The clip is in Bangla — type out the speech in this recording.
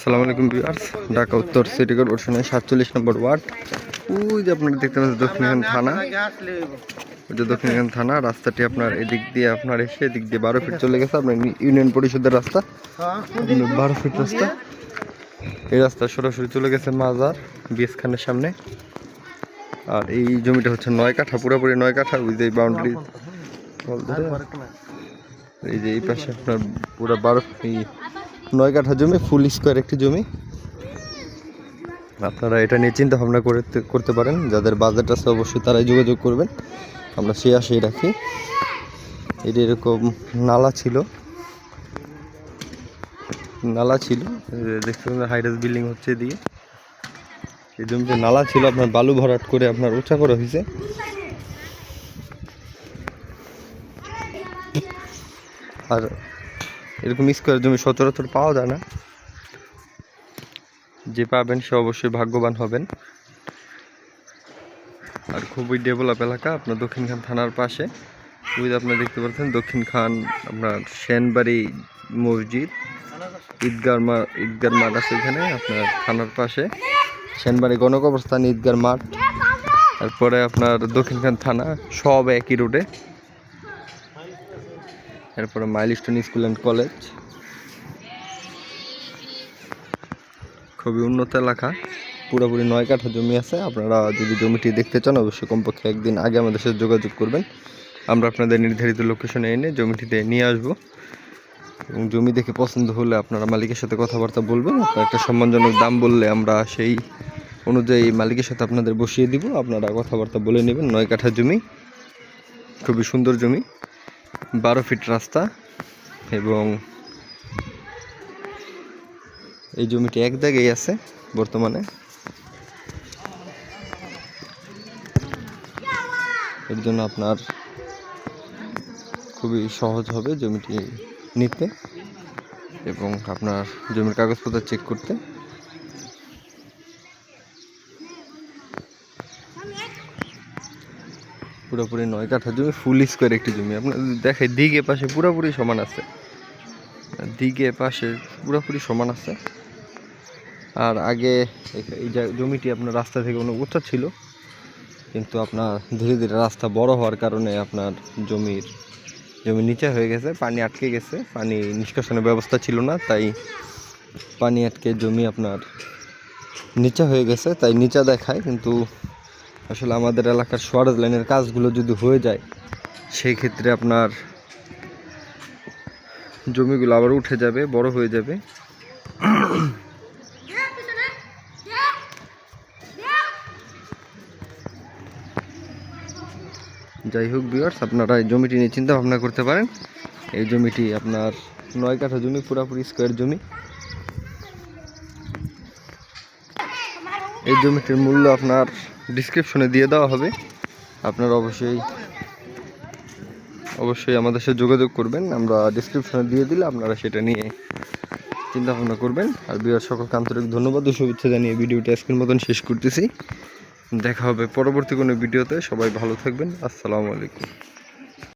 আসসালামু আলাইকুম ভিউয়ার্স, ঢাকা উত্তর সিটি কর্পোরেশনের 47 নম্বর ওয়ার্ড। ওই যে আপনারা দেখতে পাচ্ছেন দক্ষিণখান থানা, ওই যে দক্ষিণখান থানা রাস্তাটি আপনার এদিক দিয়ে আপনার এসে এদিক দিয়ে 12 ফিট চলে গেছে। আপনার ইউনিয়ন পরিষদের রাস্তা 12 ফিট রাস্তা। এই রাস্তা সরাসরি চলে গেছে মাজার বিএস খানের সামনে। আর এই জমিটা হচ্ছে 9 কাঠা, পুরোপুরি 9 কাঠা। ওই যে বাউন্ডারি, এই যে এই পাশে আপনার পুরো 9 কাঠা জমি, ফুল স্কোয়ার একটি জমি। আপনারা এটা নিয়ে চিন্তা ভাবনা করতে পারেন। যাদের বাজেট আছে অবশ্যই তারাই যোগাযোগ করবেন, আমরা সেই আশাই রাখি। এটা এরকম নালা ছিল দেখতে পাবেন, হাইরাইজ বিল্ডিং হচ্ছে এদিকে। এই জমিতে নালা ছিল, আপনার বালু ভরাট করে আপনার উঁচা করা হয়েছে। আর এরকম স্কোয়ার জমি সচরাচর পাওয়া যায় না, যে পাবেন সে অবশ্যই ভাগ্যবান হবেন। আর খুবই ডেভেলপ এলাকা, আপনার দক্ষিণখান থানার পাশে। ওই আপনারা দেখতে পাচ্ছেন দক্ষিণখান আপনার সেনবাড়ি মসজিদ, ঈদগার মাঠ আছে এখানে আপনার থানার পাশে। সেনবাড়ি গণকবরস্থান, ঈদগার মাঠ, তারপরে আপনার দক্ষিণখান থানা, সব একই রোডে। এরপরে মাইলস্টোন স্কুল অ্যান্ড কলেজ। খুবই উন্নত এলাকা, পুরোপুরি 9 কাঠা জমি আছে। আপনারা যদি জমিটি দেখতে চান অবশ্যই কমপক্ষে একদিন আগে আমাদের সাথে যোগাযোগ করবেন। আমরা আপনাদের নির্ধারিত লোকেশনে এনে জমিটিতে নিয়ে আসবো, এবং জমি দেখে পছন্দ হলে আপনারা মালিকের সাথে কথাবার্তা বলবেন। আপনার একটা সম্মানজনক দাম বললে আমরা সেই অনুযায়ী মালিকের সাথে আপনাদের বসিয়ে দিব। আপনারা কথাবার্তা বলে নেবেন। 9 কাঠা জমি, খুবই সুন্দর জমি, 12 ফিট রাস্তা। এবং এই জমিটি এক জায়গায় আছে বর্তমানে। এর জন্য আপনার খুবই সহজ হবে জমিটি নিতে এবং আপনার জমির কাগজপত্র চেক করতে। পুরোপুরি 9 কাঠা জমি, ফুল স্কোয়ার একটি জমি। আপনার দেখে দিকে পাশে পুরোপুরি সমান আছে, দিকে পাশে পুরোপুরি সমান আছে। আর আগে এই জমিটি আপনার রাস্তা থেকে অনেক উঁচা ছিল, কিন্তু আপনার ধীরে ধীরে রাস্তা বড় হওয়ার কারণে আপনার জমি নিচে হয়ে গেছে, পানি আটকে গেছে। পানি নিষ্কাশনের ব্যবস্থা ছিল না, তাই পানি আটকে জমি আপনার নিচে হয়ে গেছে, তাই নিচা দেখায়। কিন্তু আসলে আমাদের এলাকার সোয়ারেজ লাইনের কাজগুলো যদি হয়ে যায়, সেই ক্ষেত্রে আপনার জমিগুলো আবার উঠে যাবে, বড় হয়ে যাবে। যাই হোক ভিউয়ার্স, আপনারা এই জমিটি নিয়ে চিন্তা ভাবনা করতে পারেন। এই জমিটি আপনার 9 কাঠা জমি, পুরোপুরি স্কোয়ার জমি। এই জমিটির মূল্য আপনার ডিসক্রিপশনে দিয়ে দেওয়া হবে। আপনারা অবশ্যই আমাদের সাথে যোগাযোগ করবেন। আমরা ডিসক্রিপশনে দিয়ে দিলে আপনারা সেটা নিয়ে চিন্তা ভাবনা করবেন। আর ভিউয়ার্স সকলকে আন্তরিক ধন্যবাদ ও শুভেচ্ছা জানিয়ে ভিডিওটি আজকের মতন শেষ করতেছি। দেখা হবে পরবর্তী কোনো ভিডিওতে। সবাই ভালো থাকবেন। আসসালামু আলাইকুম।